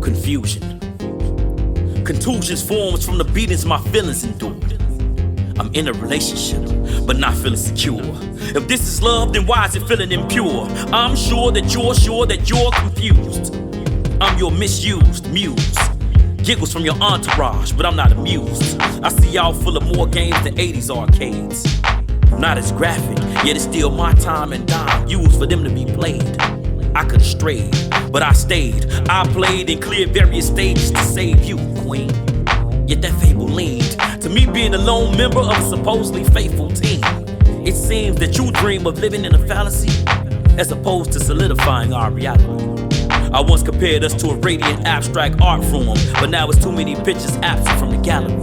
confusion. Contusions forms from the beatings my feelings endured. I'm in a relationship, but not feeling secure. If this is love, then why is it feeling impure? I'm sure that you're confused. I'm your misused muse. Giggles from your entourage, but I'm not amused. I see y'all full of more games than 80s arcades. Not as graphic, yet it's still my time and dime used for them to be played. I could've strayed, but I stayed. I played and cleared various stages to save you, queen. Yet that fable leaned to me being a lone member of a supposedly faithful team. It seems that you dream of living in a fallacy as opposed to solidifying our reality. I once compared us to a radiant abstract art form, but now it's too many pictures absent from the gallery.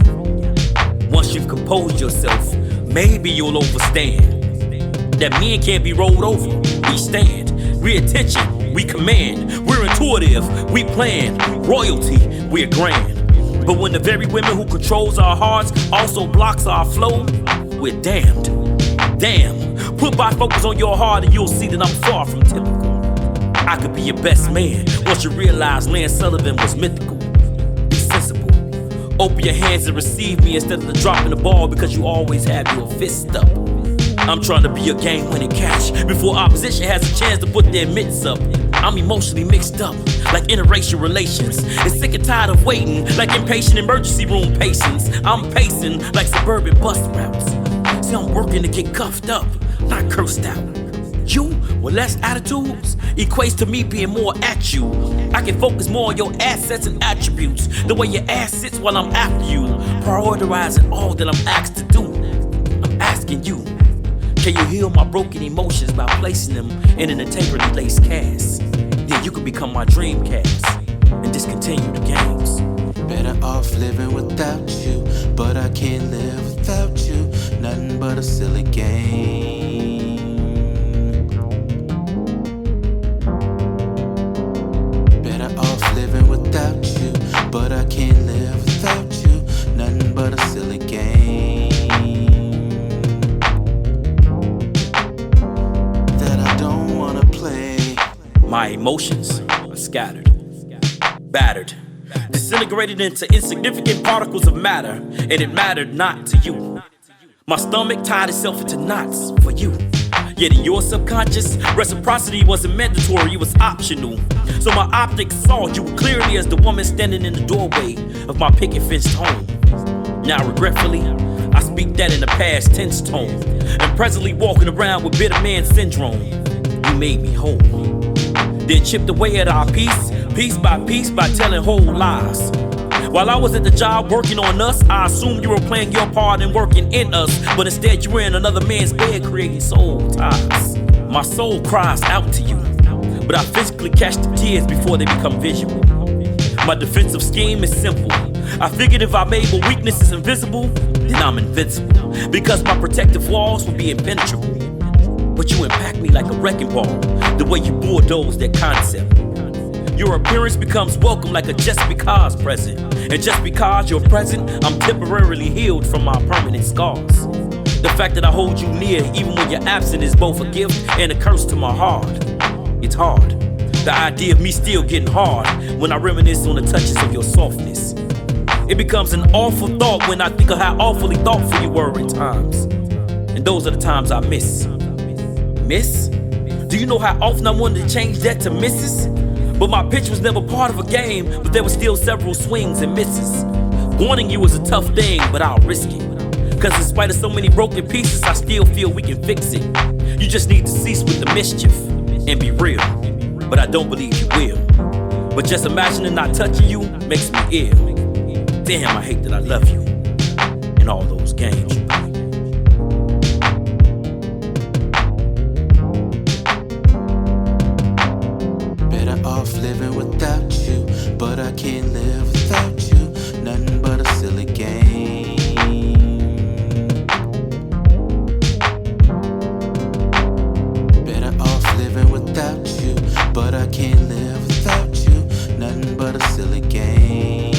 Once you've composed yourself, maybe you'll overstand that men can't be rolled over. We stand, we attention, we command, we're intuitive, we plan, royalty, we're grand. But when the very women who controls our hearts also blocks our flow, we're damned. Damn, put bifocals on your heart and you'll see that I'm far from typical. I could be your best man once you realize Lance Sullivan was mythical. Be sensible. Open your hands and receive me instead of the dropping the ball because you always have your fist up. I'm trying to be a game-winning catch before opposition has a chance to put their mitts up. I'm emotionally mixed up, like interracial relations. And sick and tired of waiting, like impatient emergency room patients. I'm pacing like suburban bus routes. See, I'm working to get cuffed up, not cursed out. You, with less attitudes, equates to me being more at you. I can focus more on your assets and attributes, the way your ass sits while I'm after you, prioritizing all that I'm asked to do. I'm asking you, can you heal my broken emotions by placing them in an integrity-laced cast? Then you can become my dream cast and discontinue the games. Better off living without you, but I can't live without you. Nothing but a silly game. Better off living without you, but I can't live without you. Nothing but a silly game that I don't wanna play. My emotions are scattered, battered, disintegrated into insignificant particles of matter, and it mattered not to you. My stomach tied itself into knots for you. Yet in your subconscious, reciprocity wasn't mandatory, it was optional. So my optics saw you clearly as the woman standing in the doorway of my picket fenced home. Now regretfully, I speak that in the past tense tone, and presently walking around with bitter man syndrome. You made me whole, then chipped away at our peace, piece by telling whole lies. While I was at the job working on us, I assumed you were playing your part and working in us, but instead you were in another man's bed creating soul ties. My soul cries out to you, but I physically catch the tears before they become visual. My defensive scheme is simple. I figured if I made my weaknesses invisible, then I'm invincible, because my protective walls will be impenetrable. But you impact me like a wrecking ball, the way you bulldoze that concept. Your appearance becomes welcome like a just because present. And just because you're present, I'm temporarily healed from my permanent scars. The fact that I hold you near even when you're absent is both a gift and a curse to my heart. It's hard, the idea of me still getting hard when I reminisce on the touches of your softness. It becomes an awful thought when I think of how awfully thoughtful you were at times. And those are the times I miss. Miss? Do you know how often I wanted to change that to misses? But my pitch was never part of a game, but there were still several swings and misses. Wanting you is a tough thing, but I'll risk it. Cause in spite of so many broken pieces, I still feel we can fix it. You just need to cease with the mischief and be real, but I don't believe you will. But just imagining not touching you makes me ill. Damn, I hate that I love you and all those games you play. Off living without you, but I can't live without you. Nothing but a silly game. Better off living without you, but I can't live without you. Nothing but a silly game.